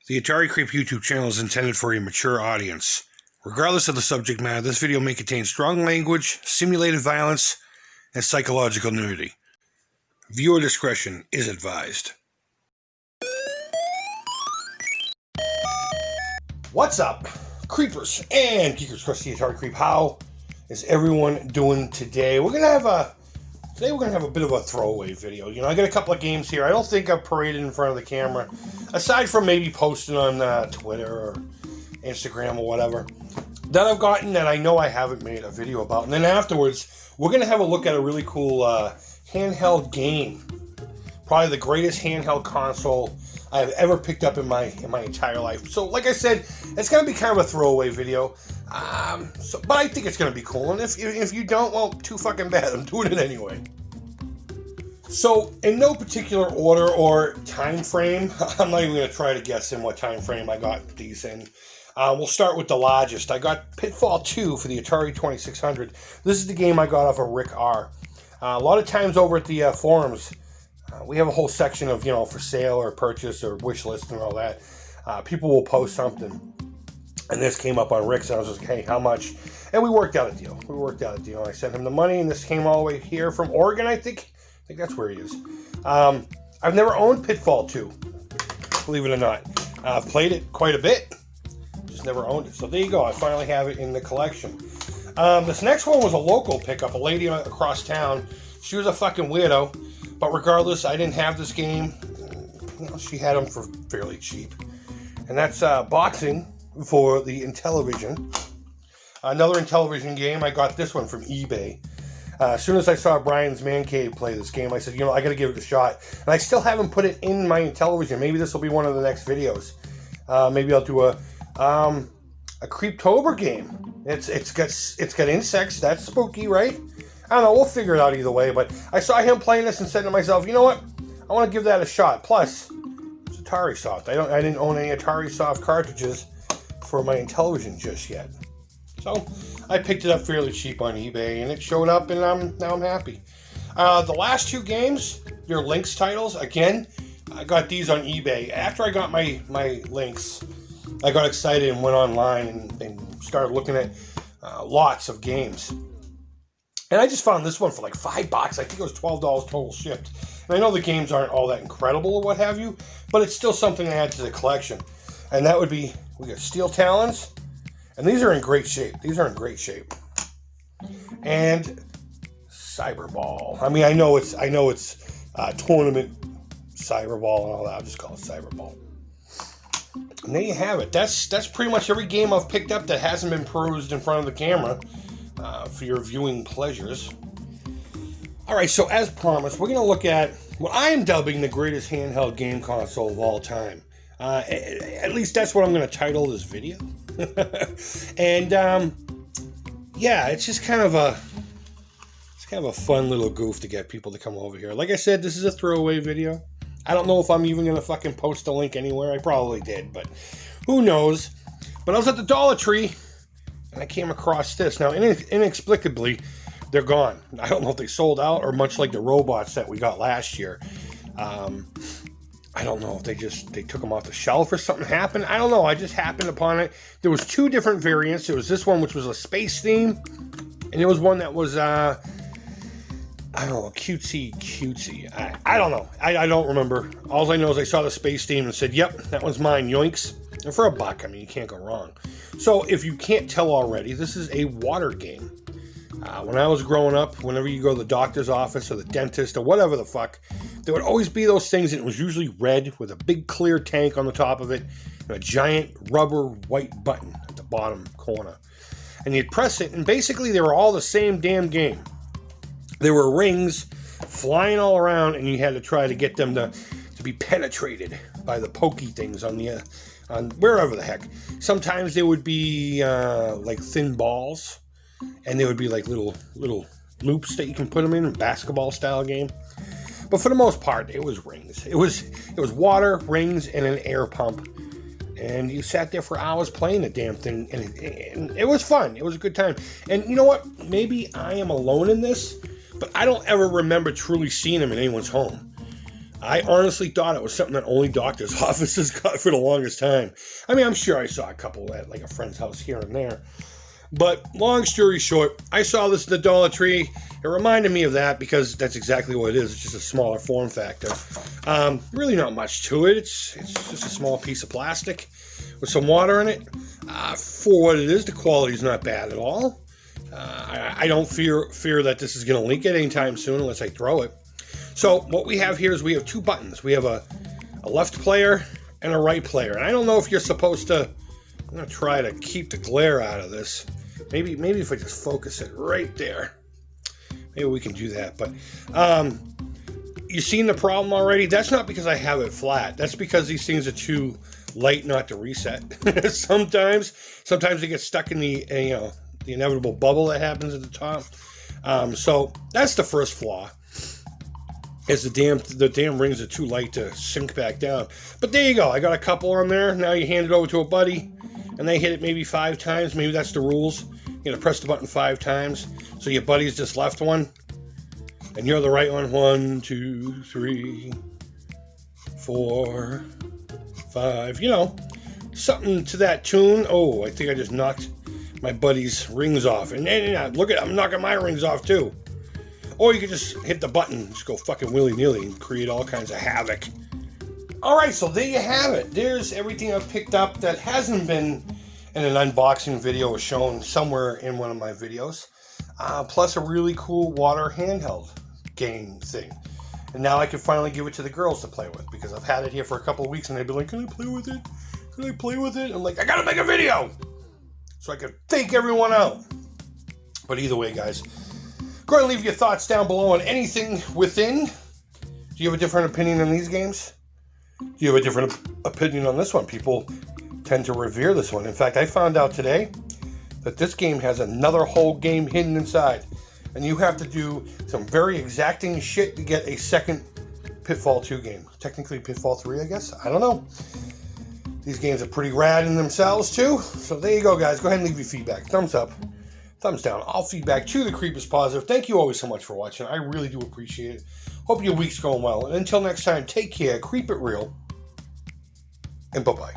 The Atari Creep YouTube channel is intended for a mature audience. Regardless of the subject matter, this video may contain strong language, simulated violence, and psychological nudity. Viewer discretion is advised. What's up, creepers and geekers across the Atari Creep? How is everyone doing today? We're gonna have a bit of a throwaway video. I got a couple of games here. I don't think I've paraded in front of the camera, aside from maybe posting on Twitter or Instagram or whatever, that I've gotten that I know I haven't made a video about. And then afterwards, we're going to have a look at a really cool handheld game. Probably the greatest handheld console I've ever picked up in my entire life. So, like I said, it's going to be kind of a throwaway video. But I think it's going to be cool. And if you don't, well, too fucking bad. I'm doing it anyway. So, in no particular order or time frame, I'm not even going to try to guess in what time frame I got these in. We'll start with the largest. I got Pitfall 2 for the Atari 2600. This is the game I got off of Rick R. A lot of times over at the forums, we have a whole section of, for sale or purchase or wish list and all that. People will post something. And this came up on Rick's, and I was just like, hey, how much? And we worked out a deal. I sent him the money, and this came all the way here from Oregon, I think. I think that's where he is. I've never owned Pitfall 2, believe it or not. I've played it quite a bit, just never owned it. So there you go. I finally have it in the collection. This next one was a local pickup, a lady across town. She was a fucking weirdo, but regardless, I didn't have this game. She had them for fairly cheap. And that's boxing for the Intellivision. Another Intellivision game. I got this one from eBay. As soon as I saw Brian's Man Cave play this game, I said, I got to give it a shot. And I still haven't put it in my Intellivision. Maybe this will be one of the next videos. Maybe I'll do a Creeptober game. It's got insects. That's spooky, right? I don't know. We'll figure it out either way. But I saw him playing this and said to myself, you know what? I want to give that a shot. Plus, it's Atari Soft. I didn't own any Atari Soft cartridges for my Intellivision just yet. So I picked it up fairly cheap on eBay, and it showed up, and now I'm happy. The last two games, they're Lynx titles. Again, I got these on eBay. After I got my Lynx, I got excited and went online and started looking at lots of games. And I just found this one for like $5. I think it was $12 total shipped. And I know the games aren't all that incredible or what have you, but it's still something to add to the collection. And that would be, we got Steel Talons. And these are in great shape. And Cyberball. I mean, I know it's tournament Cyberball and all that. I'll just call it Cyberball. And there you have it. That's pretty much every game I've picked up that hasn't been perused in front of the camera for your viewing pleasures. All right, so as promised, we're going to look at what I am dubbing the greatest handheld game console of all time. At least that's what I'm going to title this video. And yeah, it's just kind of a fun little goof to get people to come over here. Like I said, this is a throwaway video. I don't know if I'm even going to fucking post a link anywhere. I probably did, but who knows. But I was at the Dollar Tree and I came across this. Now, inexplicably, they're gone. I don't know if they sold out or much like the robots that we got last year. I don't know if they took them off the shelf or something happened. I don't know. I just happened upon it. There was two different variants. There was this one, which was a space theme, and there was one that was, I don't know, cutesy. I don't know. I don't remember. All I know is I saw the space theme and said, yep, that one's mine, yoinks. And for $1, I mean, you can't go wrong. So if you can't tell already, this is a water game. When I was growing up, whenever you go to the doctor's office or the dentist or whatever the fuck, there would always be those things, and it was usually red with a big clear tank on the top of it and a giant rubber white button at the bottom corner. And you'd press it, and basically they were all the same damn game. There were rings flying all around, and you had to try to get them to be penetrated by the pokey things on wherever the heck. Sometimes they would be like thin balls. And there would be like little loops that you can put them in, a basketball style game. But for the most part, it was rings. It was water, rings, and an air pump. And you sat there for hours playing the damn thing, and it was fun. It was a good time. And you know what? Maybe I am alone in this, but I don't ever remember truly seeing them in anyone's home. I honestly thought it was something that only doctors' offices got for the longest time. I mean, I'm sure I saw a couple at like a friend's house here and there. But long story short, I saw this at the Dollar Tree. It reminded me of that because that's exactly what it is. It's just a smaller form factor. Really not much to it. It's just a small piece of plastic with some water in it. For what it is, the quality is not bad at all. I don't fear that this is going to leak at any time soon unless I throw it. So what we have here is we have two buttons. We have a left player and a right player. And I don't know if you're supposed to... I'm going to try to keep the glare out of this. Maybe if I just focus it right there. Maybe we can do that. But you seen the problem already? That's not because I have it flat. That's because these things are too light not to reset. Sometimes they get stuck in the the inevitable bubble that happens at the top. So that's the first flaw. Is the damn rings are too light to sink back down. But there you go. I got a couple on there. Now you hand it over to a buddy, and they hit it maybe 5 times. Maybe that's the rules. You gotta press the button 5 times. So your buddy's just left one, and you're the right one. 1, 2, 3, 4, 5. You know, something to that tune. Oh, I think I just knocked my buddy's rings off. And look at, I'm knocking my rings off too. Or you could just hit the button, just go fucking willy-nilly and create all kinds of havoc. Alright, so there you have it. There's everything I've picked up that hasn't been in an unboxing video or shown somewhere in one of my videos. Plus a really cool water handheld game thing. And now I can finally give it to the girls to play with, because I've had it here for a couple of weeks and they've been like, can I play with it? Can I play with it? I'm like, I gotta make a video! So I can fake everyone out. But either way, guys, go ahead and leave your thoughts down below on anything within. Do you have a different opinion on these games? Do you have a different opinion on this one? People tend to revere this one. In fact, I found out today that this game has another whole game hidden inside. And you have to do some very exacting shit to get a second Pitfall 2 game. Technically Pitfall 3, I guess? I don't know. These games are pretty rad in themselves, too. So there you go, guys. Go ahead and leave your feedback. Thumbs up. Thumbs down. All feedback to the Creep is positive. Thank you always so much for watching. I really do appreciate it. Hope your week's going well. And until next time, take care, creep it real, and bye-bye.